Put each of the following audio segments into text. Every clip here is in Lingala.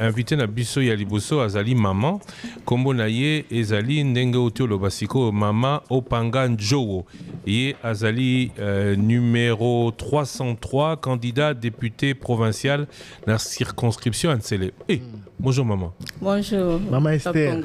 invité na biso ya liboso azali maman kombo na ye ezali ndenge oti oloba siko mama Opanga Njowo ye azali numéro 303 candidat député provincial na circonscription Ansele. Bonjour maman. Bonjour. Maman Esther.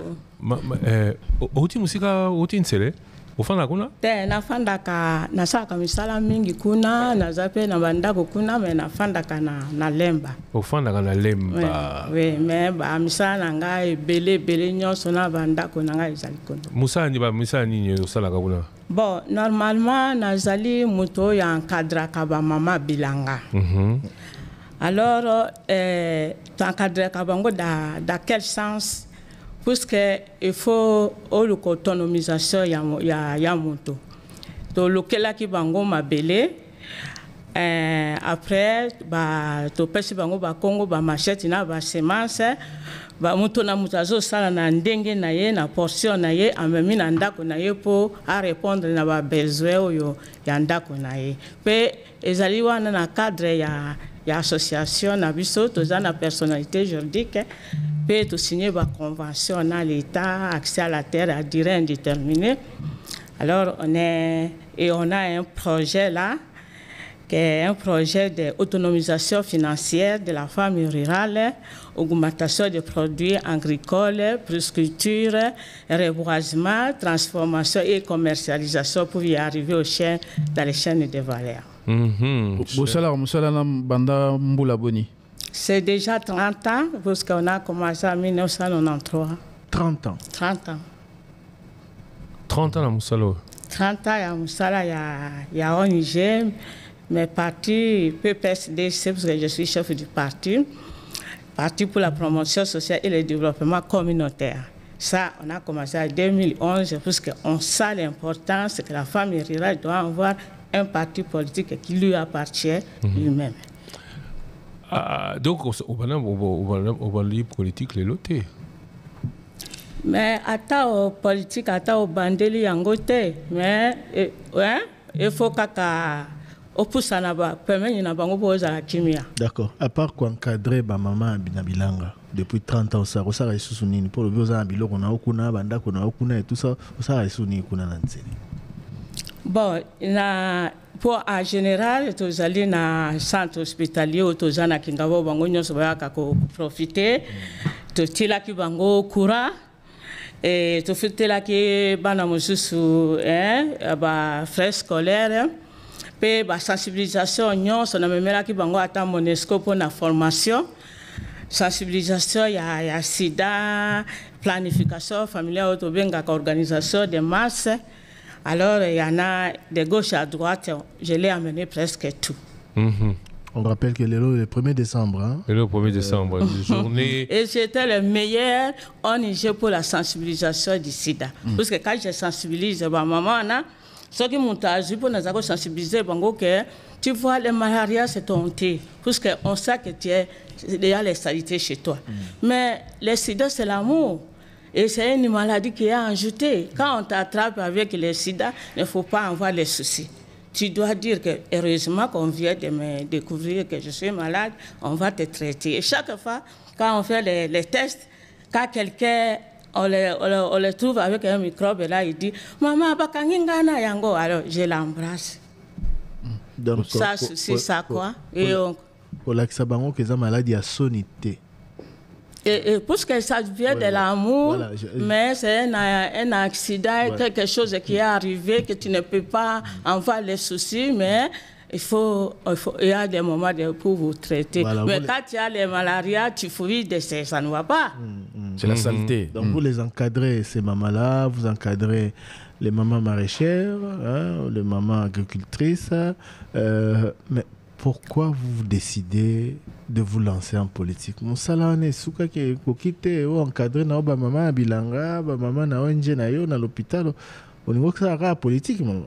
Oti musika oti Ansele? Ufanda kuna? Nafanda ka nasaka misala mingi kuna nazape na bandako kuna me nafanda ka na lemba. Ufanda ka na lemba. Oui, me ba misala ngai bele nyonso na bandako ngai ezali kuna. Musala ni osala ka kuna? Bon, normalement nazali muto ya encadre ka ba mama bilanga. Alors tu encadre ka bango dans quel sens? Puisque il faut l'autonomisation ya moto. To lokela ki bango mabele après to pesi bango ba Congo ba machette na ba semence ba moto na mutazo sala na ndenge na ye na portion na ye amemi na ndako na ye pour à répondre na ba besoin oyo ya ndako na ye. Pe ezali wana na cadre ya association na biso to za na personnalité juridique. Peut tout signer une convention dans l'État, accès à la terre à durée indéterminée. Alors, on a un projet là, qui est un projet d'autonomisation financière de la femme rurale, augmentation des produits agricoles, prescripture, reboisement, transformation et commercialisation pour y arriver dans les chaînes de valeur. C'est déjà 30 ans, parce qu'on a commencé en 1993. 30 ans. 30 ans. 30 ans à Moussalo. 30 ans à Moussala, il y a ONG, mais parti PPSD, c'est parce que je suis chef du parti pour la promotion sociale et le développement communautaire. Ça, on a commencé en 2011, parce qu'on sait l'importance que la femme rurale doit avoir un parti politique qui lui appartient lui-même. Donc, on va lire politique les lotés. Mais attends, politique, attends, bandeli yangote. Mais il faut que d'accord. À part quoi encadrer ma maman Binabilanga depuis 30 ans, ça a soutenu pour le besoin de biloko na okuna banda kuna okuna et tout ça, ça a soutenu kuna nanzeli. Bon, pour en général, tous allés dans le centre hospitalier ou tous allés qui ngabo bango nyonso bayaka ko profiter, to tila ki bango courant et to fitela ki bana mosusu ba frais scolaire pe ba sensibilisation nyonso na memela ki bango ata Monesco pour la formation, sensibilisation ya sida, planification familiale to benga organisation de masse. Alors, il y en a de gauche à droite, je l'ai amené presque tout. On rappelle que le 1er décembre. Hein? Le 1er décembre, une journée. Et c'était le meilleur ONG pour la sensibilisation du sida. Parce que quand je sensibilise ma maman, ce qui m'ont agi pour nous sensibiliser, que tu vois, le malaria, c'est ton thé. Parce qu'on sait que il y a les saletés chez toi. Mais le sida, c'est l'amour. Et c'est une maladie qui est ajoutée. Quand on t'attrape avec le sida, il ne faut pas avoir les soucis. Tu dois dire que heureusement qu'on vient de me découvrir que je suis malade, on va te traiter. Et chaque fois, quand on fait les tests, quand quelqu'un, on le trouve avec un microbe, et là, il dit « Maman, bakangingana yango », alors je l'embrasse. Donc, ça, c'est ça quoi. Pour l'accident, que la maladie a sonité. Et parce que ça vient de l'amour, voilà, mais c'est un accident, quelque chose qui est arrivé, que tu ne peux pas en voir les soucis, mais il y a des moments pour vous traiter. Voilà, mais quand tu as les malarias, tu fouilles de ça ne va pas. C'est la saleté. Donc vous les encadrez, ces mamans-là, vous encadrez les mamans maraîchères, hein, les mamans agricultrices, mais pourquoi vous décidez de vous lancer en politique? Mon salon souka qui quitter ou encadrer na ba maman bilanga, ba maman na ONG na yo na l'hôpital. Au niveau que ça a politique maman.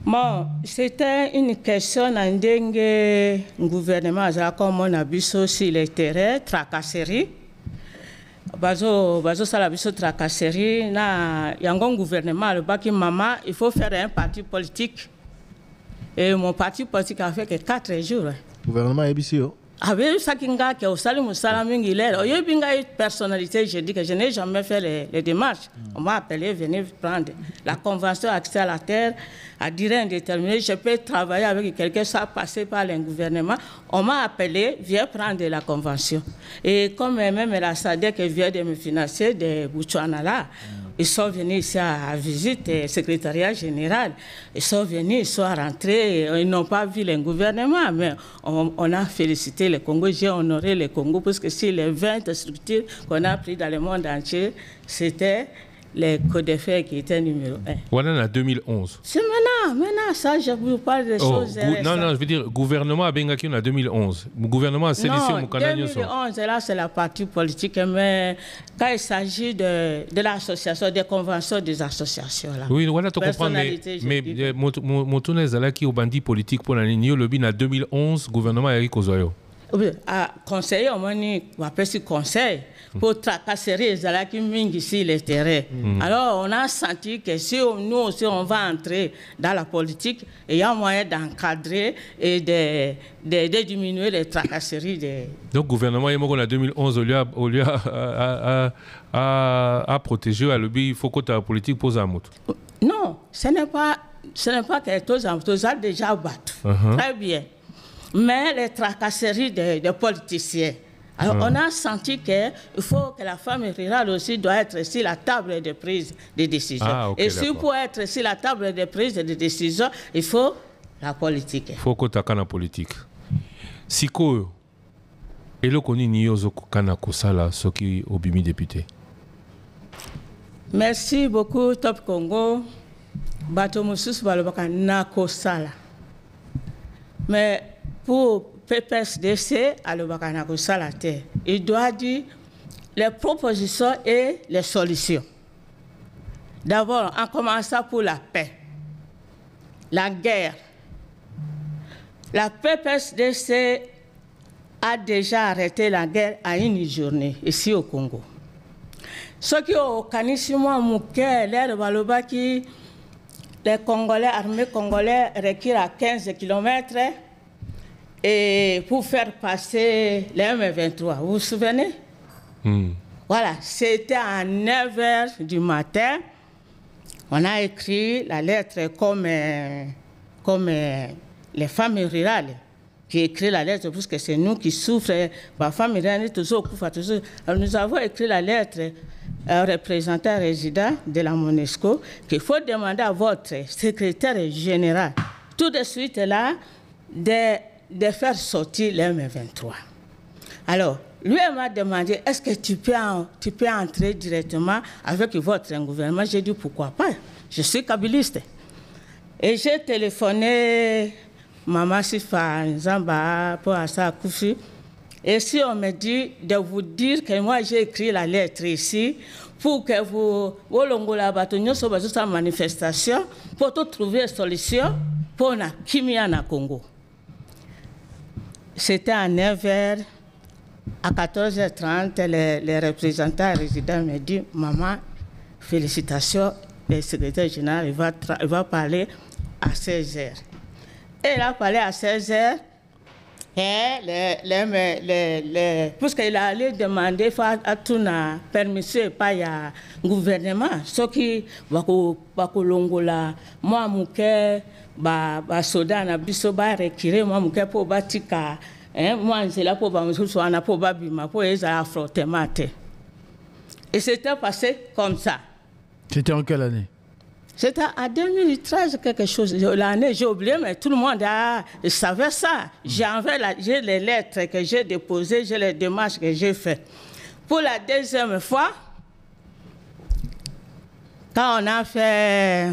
Bon, c'était une question n'andenge gouvernement a comme on a biso sur les terrains tracasserie. Bazo sala biso tracasserie na yangon gouvernement le baki maman, il faut faire un parti politique. Et mon parti politique a fait que 4 jours. Gouvernement est ici. Avec Sakinga qui est au Salim Salamingi, il y a une personnalité, je dis que je n'ai jamais fait les démarches. On m'a appelé, venez prendre la convention accès à la terre à durée indéterminée. Je peux travailler avec quelqu'un, ça passer par le gouvernement. On m'a appelé, viens prendre la convention. Et comme même la SADC vient de me financer de Boutchouana là, ils sont venus ici à visite, le secrétariat général. Ils sont venus, ils sont rentrés, ils n'ont pas vu le gouvernement, mais on a félicité le Congo, j'ai honoré le Congo, parce que si les 20 structures qu'on a prises dans le monde entier, c'était les CODEFER qui étaient numéro 1. Voilà, en 2011. C'est maintenant, ça, je vous parle des choses. Non, je veux dire, gouvernement a Bengaki en 2011. Le gouvernement a sélectionné au Canada. 2011, là, c'est la partie politique, mais quand il s'agit de l'association, des conventions des associations. Là. Oui, voilà, tu comprends. Mais mon tournée est qui au bandit politique pour l'année, le bin en 2011, gouvernement Eric Ozoyo. Oui, à conseiller, on appelle ça conseil pour tracasser les alaki mingi ici les terrains. Alors, on a senti que si nous aussi on va entrer dans la politique, il y a moyen d'encadrer et de diminuer les tracasseries. Donc, le gouvernement en 2011, au lieu à protéger, à lobby, il faut que la politique pose un mot. Non, ce n'est pas que tous ont déjà battu. Très bien. Mais les tracasseries des politiciens. Alors, on a senti qu'il faut que la femme rurale aussi doit être sur la table de prise de décision. Et si pour être sur la table de prise de décision, il faut la politique. Il faut que tu aies la politique. Si tu as qui obimi député. Merci beaucoup, Top Congo. Bato Moussus Balobaka Nakosala. Mais pour PPSDC, il doit dire les propositions et les solutions. D'abord, en commençant pour la paix, la guerre. La PPSDC a déjà arrêté la guerre à une journée ici au Congo. Ce qui est au Kanissimo Mouké, l'air de les Congolais, armées congolais reculent à 15 km et pour faire passer les M23. Vous vous souvenez? Voilà, c'était à 9h du matin. On a écrit la lettre comme les femmes rurales qui écrit la lettre, parce que c'est nous qui souffrons. Les femmes rurales, toujours. Alors, nous avons écrit la lettre au représentant résident de la MONUSCO qu'il faut demander à votre secrétaire général tout de suite là de faire sortir les M23. Alors, lui m'a demandé, est-ce que tu peux entrer directement avec votre gouvernement? J'ai dit, pourquoi pas? Je suis kabyliste. Et j'ai téléphoné Maman Sifa Nzamba pour Assa Koufi. Et si on me dit de vous dire que moi j'ai écrit la lettre ici pour que vous sur sa manifestation pour trouver une solution pour la Kimia na Congo. C'était à 9h. À 14h30, les représentants résidents me disent, maman, félicitations, le secrétaire général il va parler à 16h. Et il a parlé à 16h. Puisqu'il allait demander à tout la permission par le gouvernement, ce qui va kolongola moi mouké ba soda na biso ba rekirer moi mouké pour batika moi c'est là pour ba mususu ana pour ba bima pour les affrontements. Et c'était passé comme ça. C'était en quelle année? C'était en 2013, quelque chose. L'année, j'ai oublié, mais tout le monde savait ça. J'ai les lettres que j'ai déposées, j'ai les démarches que j'ai faites. Pour la deuxième fois, quand on a fait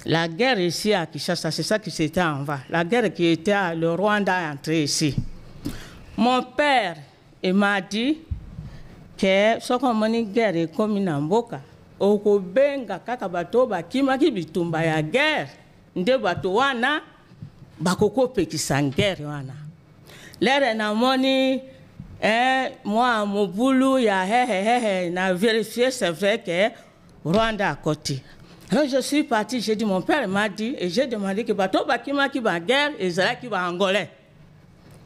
la guerre ici à Kinshasa, c'est ça qui s'était en va. La guerre qui était à le Rwanda entré ici. Mon père, il m'a dit que ce qu'on a dit guerre est comme une amboka. Oko benga kaka bato bakimaki bitumba ya guerre nde bato wana bakoko pekisa guerre wana lere na moni moi mobulu ya na vérifier c'est vrai que Rwanda à côté. Alors je suis parti, j'ai dit mon père m'a dit et j'ai demandé que bato bakimaki ba guerre et zala ki ba angolais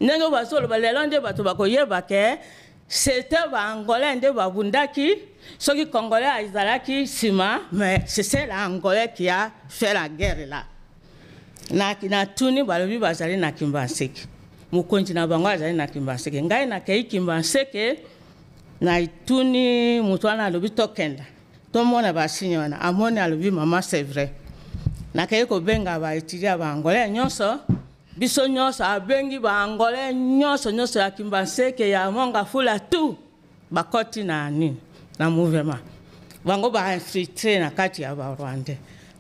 ndenge bazoloba lelo nde bato bakoyeba ke c'était Angolais nde babundaki soki Congolais ezalaki sima, mais c'est l'Angolais qui a fait la guerre là. Na tuni balobi bazali na Kimbanseke. Mukonzi na bango azali na Kimbanseke. Ngai na kei Kimbanseke na tuni mutu wana alobi tokenda. Tomona basinyo wana amoni alobi mama c'est vrai. Na kei ko benga ba étudier ba Angolais nyonso biso nyonso abengi ba Angolais nyonso ya Kimbanseke ya Mongafula tout bakoti na nini na mouvement. Bango ba infiltré na kati ya ba Rwanda.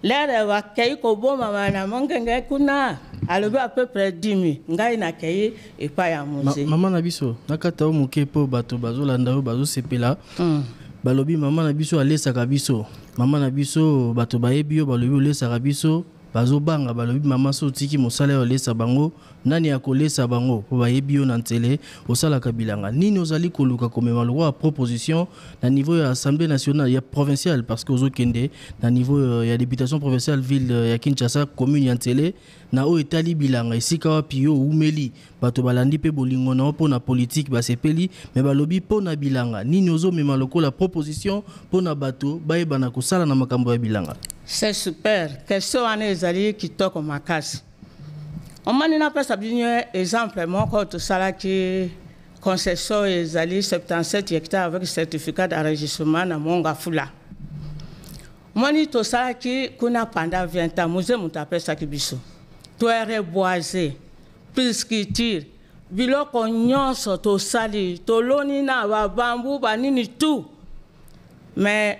Lere wa kei ko boma mana mongenge kuna alobi à peu près 10 000 ngai na kei epa ya musée. Mama na biso nakata o moke po bato bazolanda o bazo sepela. Balobi mama na biso alesaka biso. Mama na biso bato bayebi yo balobi olesaka biso. Bazo banga balobi mama so tiki mosala yo lesa bango nani akolesa bango po bayebi yo na ntele osala kabilanga nini ozali koluka komema loi proposition na niveau ya assemblée nationale ya provinciale parce que ozokende na niveau ya députation provinciale ville ya Kinshasa commune ya ntele na o etali bilanga esika wapi yo umeli bato balandi pe bolingo na po na politique basepeli mais balobi po na bilanga nini ozomema lokola proposition po na bato bayebana kosala na makambo ya bilanga. C'est super. Question ane ezali kitoko makasi. Omani na pesa binyo exemple moko to sala ki concession ezali 77 hectares avec certificat d'enregistrement na Mongafula. Omani to sala ki kuna pendant 20 ans musée mutapesa ki biso. To reboiser, pisciculture, biloko nyonso to sali, to loni na ba bambu ba nini tout. Mais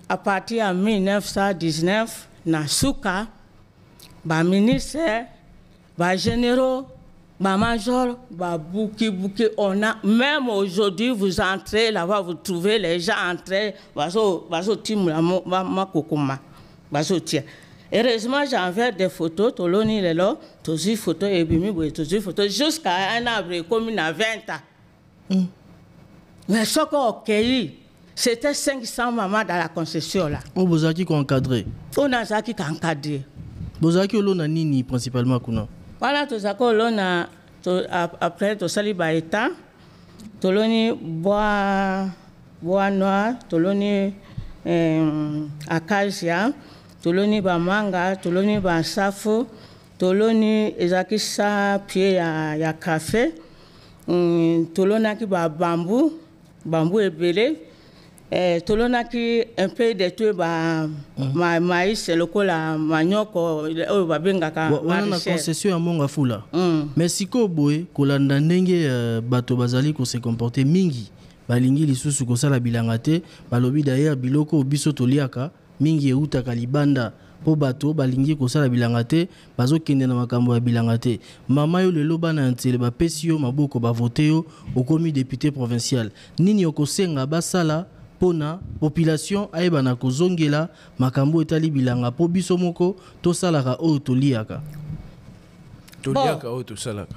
à partir de 1919, na suka, ba ministre, ba généraux, ba major, ba bouki, on a, même aujourd'hui, vous entrez là-bas, vous trouvez les gens entrer, bazo timula, ma kokuma, bazo tia. Heureusement, j'envoie des photos, toloni lelo, tozi photo et bimi, tozi photo, jusqu'à un arbre comme il a 20 ans. Mais ce qu'on a cueilli, c'était 500 mamans dans la concession là. On vous a qui encadré? On a ça qui encadré. Vous avez qui l'on nini principalement kuna? Voilà, tout ça qu'on a après tout ça liba état, tout l'oni bois noir, tout l'oni acacia, tout l'oni ba manga, tout l'oni ba safo, tout l'oni ezaki sa pied ya café, tout l'oni qui ba bambou ebele. Tolona ki un peu de tout maïs lokola manioko o babengaka wana concession ya Mongafula. Mais siko boye kolanda ndenge bato bazali ko se comporter mingi balingi lisusu ko sala bilanga te balobi d'ailleurs biloko biso toliaka mingi eutaka libanda po bato balingi ko sala bilanga te bazokende na makambo ya bilanga te. Mama yo lelo bana ntele ba pesi yo maboko ba voter yo okomi député provincial nini okosenga basala pona population ayebana kozongela makambo etali bilanga po biso moko to salaka o toliaka o to salaka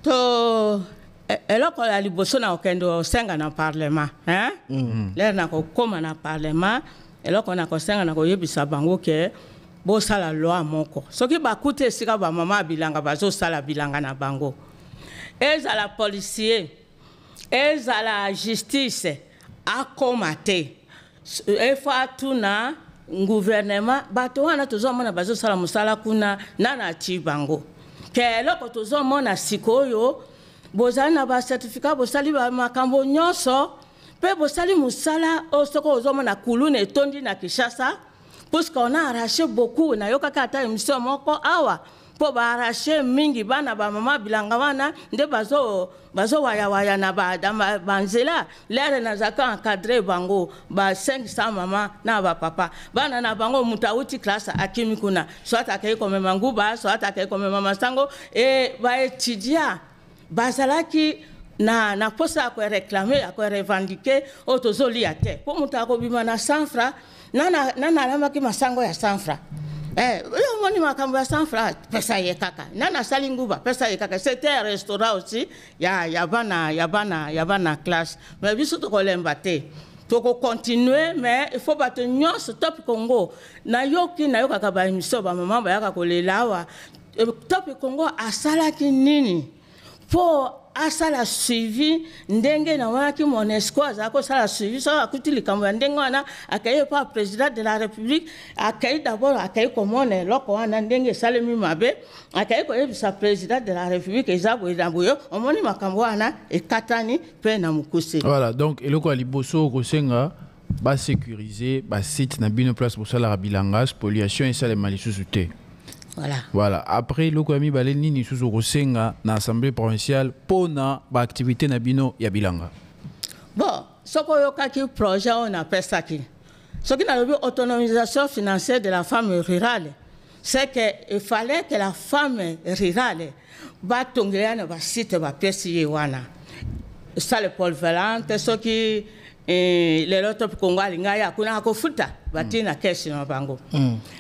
to eloko la liboso na okendo senga na parlement l'air na kokoma na parlement eloko na kosenga na koyebisa bango ke bo sala loi moko soki bakute sika ba mama bilanga bazo sala bilanga na bango ezala policier à la justice a commaté et fatuna gouvernement bato wana tozomona bazo sala musala kuna nana chibango ke loko tozomona sikoyo bozana ba certificat bosali ba makambo nyonso pe bosali musala osoko ozomona kulune etondi na Kinshasa parce qu'on a arraché beaucoup na yoka kata émission moko awa po ba arraché mingi bana ba mama bilanga wana nde bazo waya na ba banzela lere na zaka encadré bango ba 500 mama na ba papa bana na bango mutauti classe akimi kuna soit akay comme manguba soit akay comme mama sango et ba étudiant bazalaki na posa ko réclamer ko revendiquer otozoli ate po mutako bima na 100 francs nana lamaki masango ya 100 francs yo moni makambo ya 100 francs pesa ye kaka nana salinguba pesa ye kaka c'était un restaurant aussi ya bana classe mais biso to kolemba te to ko continuer mais il faut battre nyonso top Congo na yoki na yoka ba émission ba maman ba yaka kolelawa top Congo asalaki nini pour asala suivi ndenge na waki Monesco azako sala suivi so akuti likambo ndenge wana akaye pa président de la République akaye d'abord akaye komone loko wana ndenge salemi mabe akaye ko yebisa président de la République ezabo edambuyo omoni makambo wana ekatani pe na mukuse. Voilà, donc eloko aliboso kosenga ba sécuriser ba site na bino place pour sala bilanga spoliation et sala malisusu te. Voilà. Après, le Kwami Baleni ni sous Rosenga na Assemblée provinciale pour na ba activité na bino ya bilanga. Bon, ce qu'on a qui projet on appelle ça qui. Ce qui n'a autonomisation financière de la femme rurale, c'est qu'il fallait que la femme rurale va tomber na ba site ba pièce wana. Ça le polyvalente, ce qui les autres Congo lingaya kuna ko futa batina caisse na bango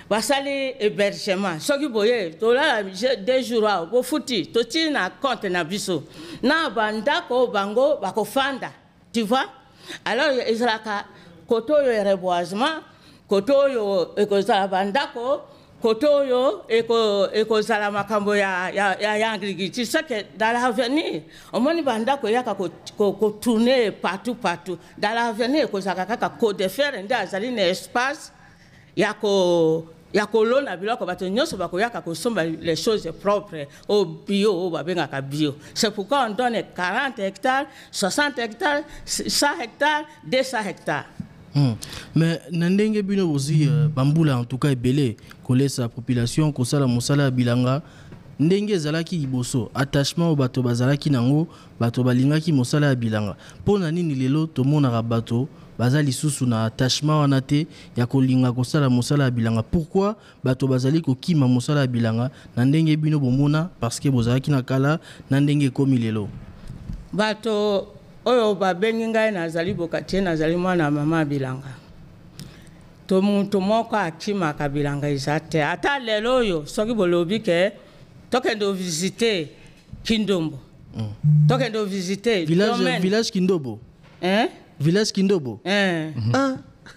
basali hébergement soki boye to la 2 jours bo futi to tina compte na biso na bandako bango bakofanda tu vois alors izraka koto yo reboisement koto yo ekozala bandako koto yo ekozala makambo ya agriculture. C'est que dans l'avenir au moins bandako yaka ko tourner partout dans l'avenir ekozala kaka ko de faire nda azali na espace yako lona biloko bato nyonso bakoyaka kosomba les choses propres au bio babengaka bio. C'est pourquoi on donne 40 hectares 60 hectares 100 hectares 200 hectares. Mais nandenge bino aussi bambula en tout cas ebele kolesa la population kosala mosala bilanga ndenge zalaki liboso attachement au bato bazalaki nango bato balingaki mosala bilanga pona nini lelo tomona bato bazali susu na attachement wana te ya kolinga kosala mosala bilanga. Pourquoi bato bazali kokima mosala bilanga na ndenge bino bomona parce que bozalaki na kala na ndenge komi lelo bato oyo babengi ngai nazali bokatie nazali mwana mama bilanga to muntu moko akimaka bilanga izate ata lelo oyo soki bolobi ke tokende visiter Kindombo tokende visiter village Kindobo village Kindobo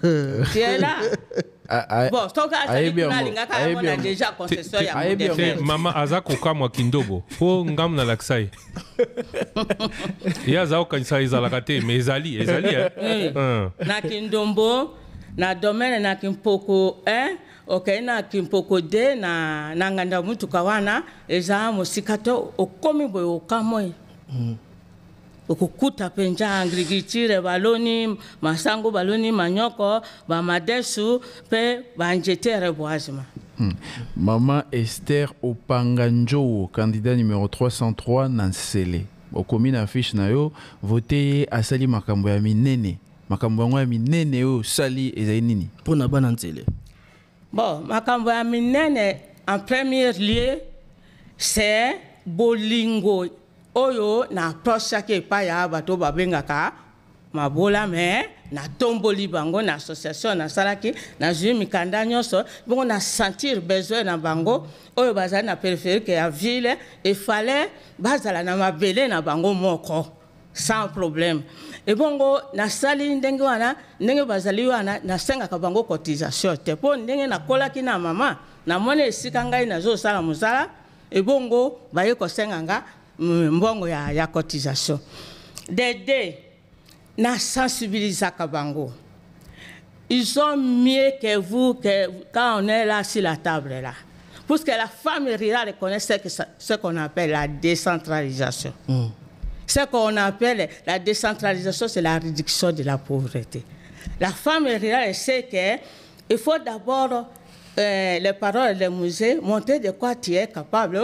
tu es là. Bon, déjà concession ya mama azako kamwa Kindobo po ngam na laksai ya zao kanisa izalaka te mais ezali na Kindombo na domaine na Kimpoko okay na Kimpoko de na nganda mutu kawana eza musikato okomi boyo okamwe okukuta penja agriculture baloni masango baloni manyoko ba madesu pe banjete reboisement. Maman Esther Opanganjo, candidat numéro 303 Nansele. Au commune affiche na yo voter asali makambo ya minene. Makambo ya minene yo sali ezali nini? Pona ba Nansele. Bon, makambo ya minene en premier lieu c'est bolingo. Oyo na approche ke pa ya bato babengaka mabola me na tomboli bango na association na salaki na jui mikanda nyonso bongo na sentir besoin na bango oyo bazali na périphérique ya ville il fallait bazala na mabele na bango moko sans problème et bongo na sali ndenge wana ndenge bazali wana na senga ka bango cotisation te po ndenge na kolaki na mama na mone esika ngai na zo sala musala et bongo baye ko senganga mbongo ya cotisation d'aider na sensibiliser kabango. Ils sont mieux que vous quand on est là sur la table là. Parce que la femme rurale connaît ce qu'on appelle la décentralisation. Ce qu'on appelle la décentralisation, c'est la réduction de la pauvreté. La femme rurale sait qu'il faut d'abord les paroles des musées montrer de quoi tu es capable.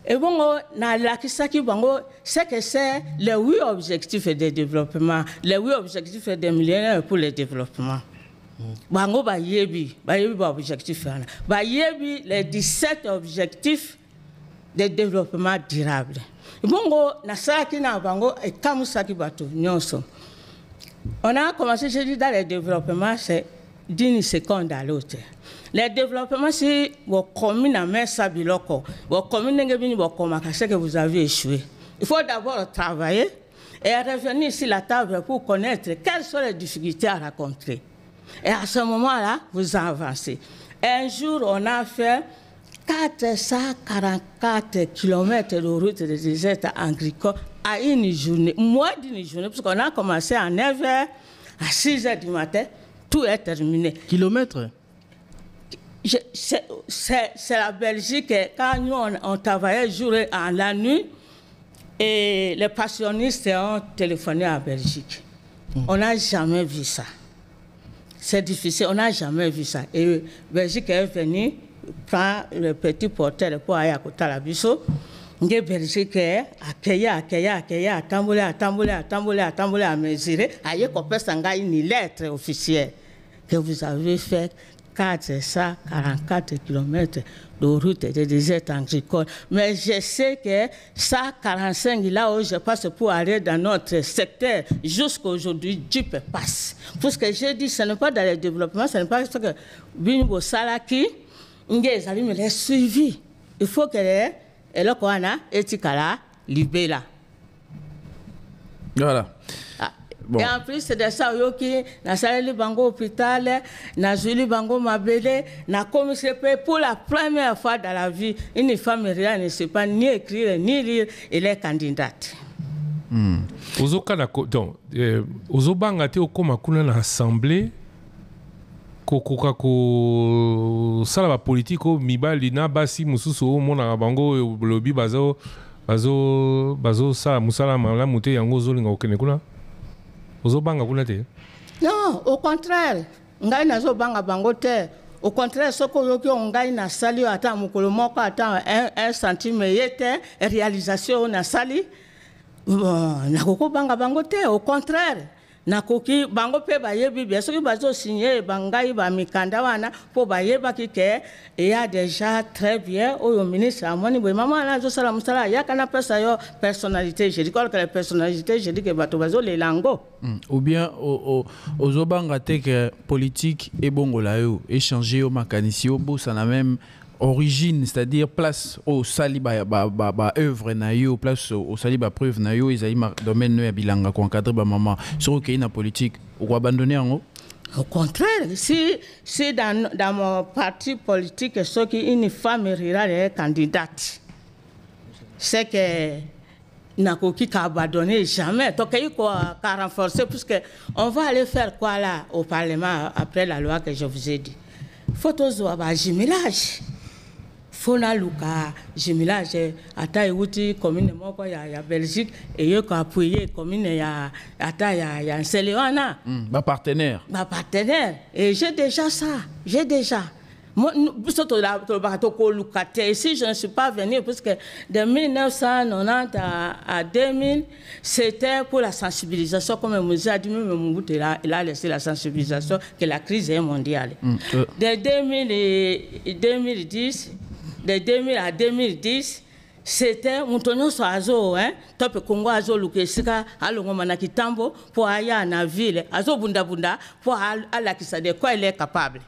Et bon, c'est que c'est les 8 objectifs de développement, les 8 objectifs des millénaires pour le développement. Bango ba yebi objectif ba yebi les 17 objectifs de développement durable. Bongo na saki na bango et comme ça qui bato nyonso. On a commencé je dis dans le développement c'est d'une seconde à l'autre. Les développements, si vos communes en mettent ça biloko, vos communes c'est que vous avez échoué. Il faut d'abord travailler et revenir sur la table pour connaître quelles sont les difficultés à rencontrer. Et à ce moment-là, vous avancez. Un jour, on a fait 444 km de route de désert agricole à une journée, moins d'une journée, parce qu'on a commencé à 9h, à 6h du matin, tout est terminé. Kilomètres? C'est la Belgique, quand nous on travaillait jour et la nuit, et les passionnistes ont téléphoné à Belgique. On n'a jamais vu ça. C'est difficile, on n'a jamais vu ça. Et Belgique est venue prendre le petit porteur pour aller à côté de la Bissau. La Belgique a accueilli, à mesurer. Aïe, qu'on peut s'engager une lettre officielle que vous avez fait 444 km de route de désert agricole. Mais je sais que 145, là où je passe pour aller dans notre secteur, jusqu'à aujourd'hui, Jeep passe. Parce que j'ai dit, ce n'est pas dans le développement, ce n'est pas ce que Binbo Salaki, les amis me l'ont suivi. Il faut que les Elokwana et Tikala libèrent. Voilà. Bon. Et en plus, c'est de ça que na salali bango hôpital, na zuli bango mabele, na commissaire pour la première fois dans la vie, une femme ne sait pas ni écrire ni lire, elle est candidate. Donc, ozobanga te okoma kuna na assemblée kokoka ko sala ba politique o mibali na basi mususu o mona bango lobi bazo sa musala malamu te yango zolinga okene kuna. Non, au contraire. Ngai nazo banga bango te. Au contraire, ce que ngai na sali ata mukolo moko ata 1 centime yete réalisation na sali. Na koko banga bango te. Au contraire. Na koki bango pe bayebi bien sûr bazo signer bangai ba mikanda wana po bayeba kike il y a déjà très bien au ministre amoni boy maman na zo sala musala ya kana pesa yo personnalité je dis que la personnalité je dis que bato bazo les lango ou bien aux banga te que politique et bongola yo échanger au mécanicien bo ça na même origine, c'est-à-dire place au saliba œuvre na yo, place au saliba preuve na yo, ils aiment domaine no ya bilanga ko encadrer ba maman sur OK na politique ou abandonner en haut. Au contraire, si dans mon parti politique ce qui une femme rurale est candidate, c'est que n'a qu'à abandonner jamais. Donc il faut renforcer puisque on va aller faire quoi là au Parlement après la loi que je vous ai dit. Photos à jumelage. Fona luka jumelage ata yuti commune moko ya Belgique et yo ko appuyer commune ya ata ya Nselewana ba partenaire et j'ai déjà ça moi surtout là si je ne suis pas venu parce que de 1990 à 2000 c'était pour la sensibilisation comme vous a dit même il a laissé la sensibilisation que la crise est mondiale. De 2010 de 2000 à 2010, c'était Moutonio Soazo, top Congo Azo Lukesika, Alongo Manakitambo, pour aller à la ville, Azo Bunda Bunda, pour aller à la Kissa, de quoi il est capable.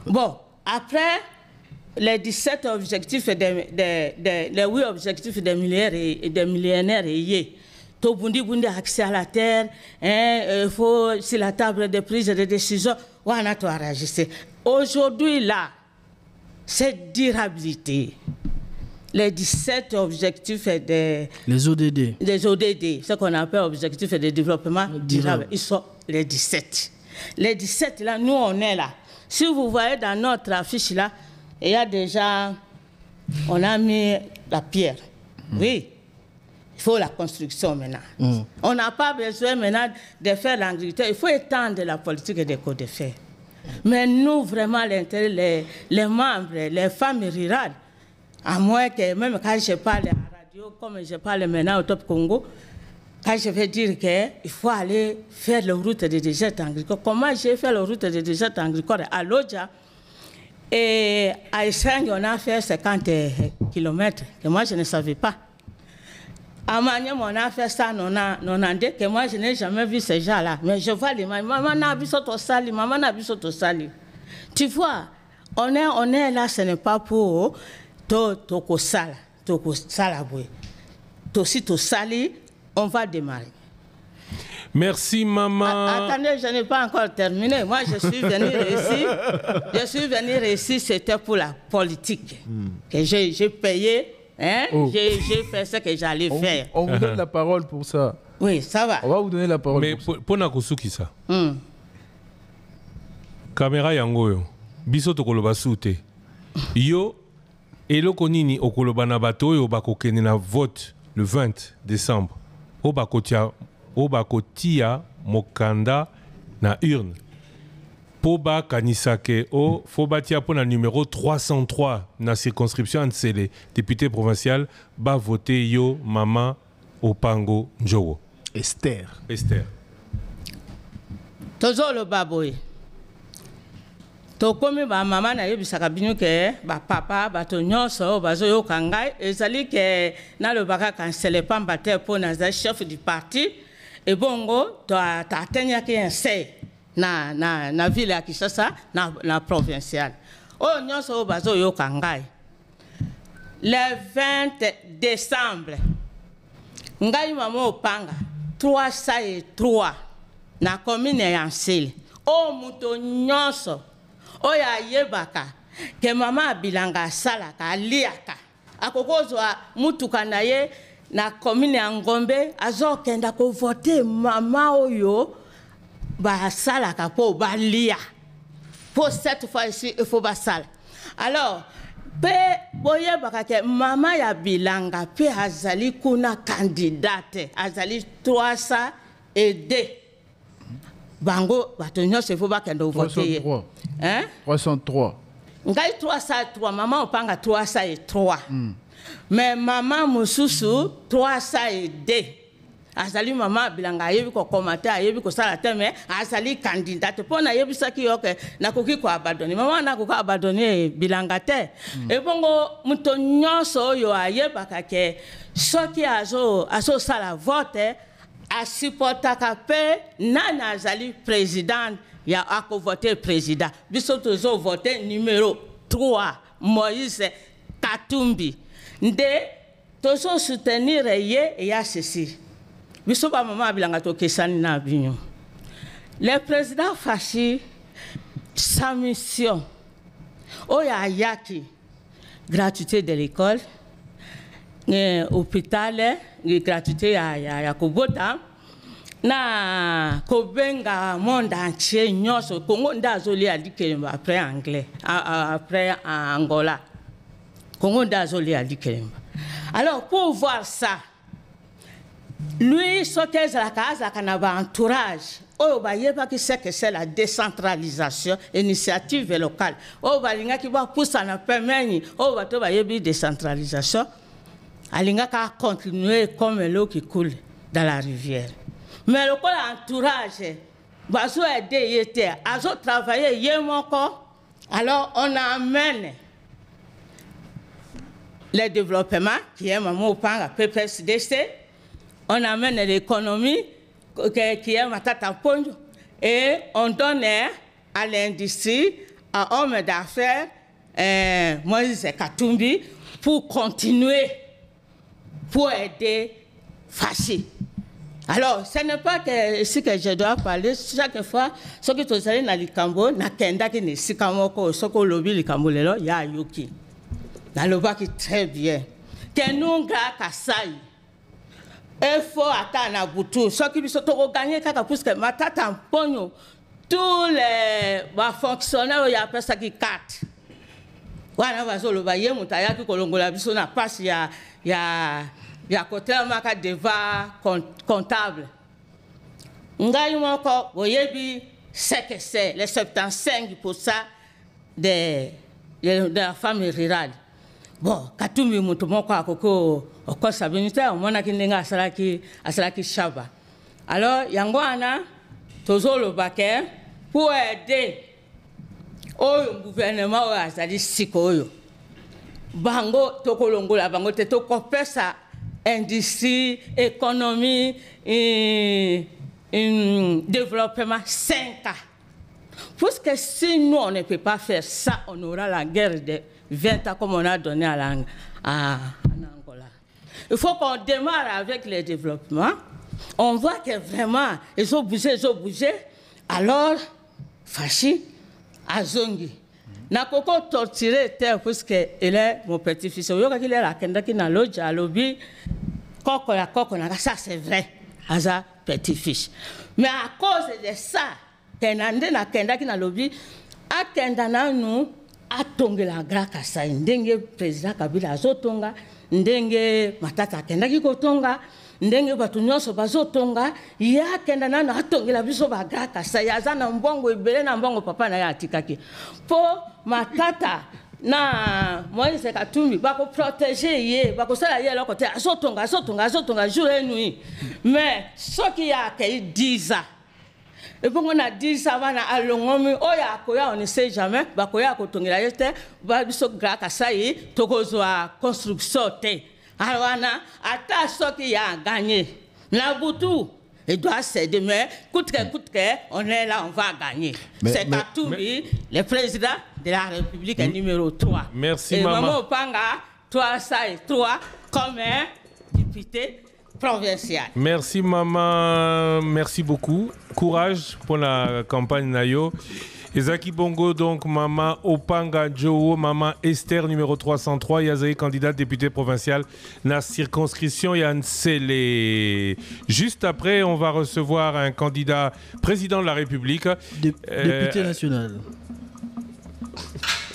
Bon, après les 17 objectifs, les 8 objectifs des millénaires, tout Bundi accès à la terre, il faut, sur la table de prise de décision, on a tout enregistré. Aujourd'hui, là, cette durabilité, les 17 objectifs les ODD, ce qu'on appelle objectifs de développement durable, ils sont les 17. Les 17 là, nous on est là. Si vous voyez dans notre affiche là, il y a déjà, on a mis la pierre. Oui, il faut la construction maintenant. On n'a pas besoin maintenant de faire l'agriculture, il faut étendre la politique des codes de fer. Mais nous, vraiment, l'intérêt, les membres, les femmes rurales, à moins que même quand je parle à la radio, comme je parle maintenant au Top Congo, quand je vais dire qu'il faut aller faire la route de désert agricole, comment j'ai fait la route de désert agricole à Lodja et à Esseng, on a fait 50 km, que moi je ne savais pas. À Maniam, on a fait ça, que moi je n'ai jamais vu ces gens-là. Mais je vois les maman n'a vu au sali, maman n'a vu au sali. Tu vois, on est là, ce n'est pas pour toko sala boy. To si to sali, on va démarrer. Merci, maman. Attendez, je n'ai pas encore terminé. Moi, je suis venu ici, c'était pour la politique. Que j'ai payé, hein? J'ai fait ce que j'allais faire. On vous donne la parole pour ça. Oui, ça va. On va vous donner la parole. Mais pour Nakusuki, ça. Caméra yango, biso tokoloba soute. Yo, eloko nini okoloba na bato yo bakokene na vote le 20 décembre. Obakotia mokanda na urne. Poba kanisake o fobatia pour na numéro 303 na circonscription entre les députés provinciaux ba voter yo mama Opango Njowo. Esther. Toujours le baboy. Tokomi ba mama na yebisaka bino ke ba papa bato nyonso bazo yo kangai ezali ke na le baka cancele pamba te pour na chef du parti et bongo to atenya ke ense na ville ya Kinshasa na provincial o nyonso bazo yo kangai le 20 décembre ngai mama Opanga 303 na commune ya Nsele o muto nyonso oya yebaka ke mama Bilanga salaka aliaka akokozwa mutuka na ye na commune ya Ngombe azokenda ko voter mama oyo ba salaka po balia pour cette fois ici il faut basala. Alors pe boyebaka ke mama ya Bilanga pe azali kuna candidate azali 302 bango bato nyonso faut bakenda voter. Hein? 303. Ngai 303, maman Opanga 303. Mais maman Mususu 302. Azali maman Bilanga yebi ko commenter yebi ko sala teme azali candidate pona yebi saki yoke nakoki ko abandonner maman nakoki abandonner Bilanga te. Et bongo muto nyonso yo ayebaka ke soki azo sala vote a supportaka pe nana azali président. Il y a à voter président. Biso tozo voter numéro 3, Moïse Katumbi. Nde tozo soutenir ye et y a ceci. Biso ba maman Bilanga to kesani na binyo. Le président Fachi sa mission. Oya yaki gratuité de l'école, hôpital, gratuité ya Kobota. Na kobenga monde entier nyonso Congo ndazoli adikelemba après anglais après Angola Congo ndazoli adikelemba. Alors pour voir ça lui sokeza la casa kana ba entourage oyo bayeba ki c'est la décentralisation initiative locale oyo balinga ki ba poussa na pemeni oyo bato bayebi décentralisation alinga ka continuer comme l'eau qui coule dans la rivière. Mais le entourage, bazo aider yete, azo travailler yemoko. Alors on amène le développement qui est maman Opanga PPSDC, on amène l'économie qui est Matata Ponjo et on donne à l'industrie, à hommes d'affaires, Moïse Katumbi pour continuer, pour aider Fachi. Alors, ce n'est pas que ce que je dois parler chaque fois, ce que tu as dans le Cambo, na kenda qui ne si kamoko, ce que lobby le Cambo lelo, ya yuki. Na loba qui très bien. Que nous kasai. Il faut attendre à Boutou. Ce qui sont gagner kaka plus que matata ponyo. Tous les fonctionnaires y a ça qui carte. Wana bazo loba ye mutaya ki kolongola biso na passe il y a côté maka deva comptable. Ngai moko boyebi c'est que c'est les 75% de la famille rurale. Bon, Katumbi mutu moko akoko okosa binite omona kindenga asalaki shaba. Alors yango ana tozolo bake pour aider au gouvernement azali sikoyo. Bango tokolongola bango te tokopesa industrie, économie, développement 5 ans. Parce que si nous, on ne peut pas faire ça, on aura la guerre de 20 ans comme on a donné à Angola. Il faut qu'on démarre avec le développement. On voit que vraiment, ils ont bougé. Alors, Fachi a zongi. Na koko torturé terre parce qu'il est mon petit-fils. Il y a quelqu'un qui n'a l'autre, à l'objet. Ça c'est vrai. Aza petit-fils. Mais à cause de ça, Kenande na kenda qui n'a l'objet, à Kendana nous, à Tonga la Grakasa, Ndenge président Kabila Azotonga, Ndenge Matata Kenda qui Kotonga, Ndenge Batunyoso Bazotonga, ya Kendana na Tonga la Biso Bagrakasa, Yazana Mbongo, Ibele na Mbongo papa na ya Tikaki. Po Matata na Moïse Katumbi, bako protéger ye, bako sala ye leur côté, Azotonga, jour et nuit. Mais ce qui a accueilli 10 ans. Et puis on a dit ça va na alongomi oya koya on ne sait jamais ba koya ko tongela yete ba biso graka sai tokozwa construction te alwana ata soki ya gagné na butu il doit céder mais coûte que on est là on va gagner c'est Katumbi le président de la République numéro 3 merci et maman Panga 3 comme député provincial. Merci maman, merci beaucoup. Courage pour la campagne Nayo. Ezaki Bongo, donc maman Opanga Jowo, maman Esther numéro 303, Yazaï candidate députée provinciale, la circonscription Yansele. Juste après, on va recevoir un candidat président de la République. Député national.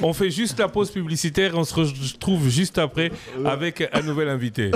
On fait juste la pause publicitaire, on se retrouve juste après avec un nouvel invité.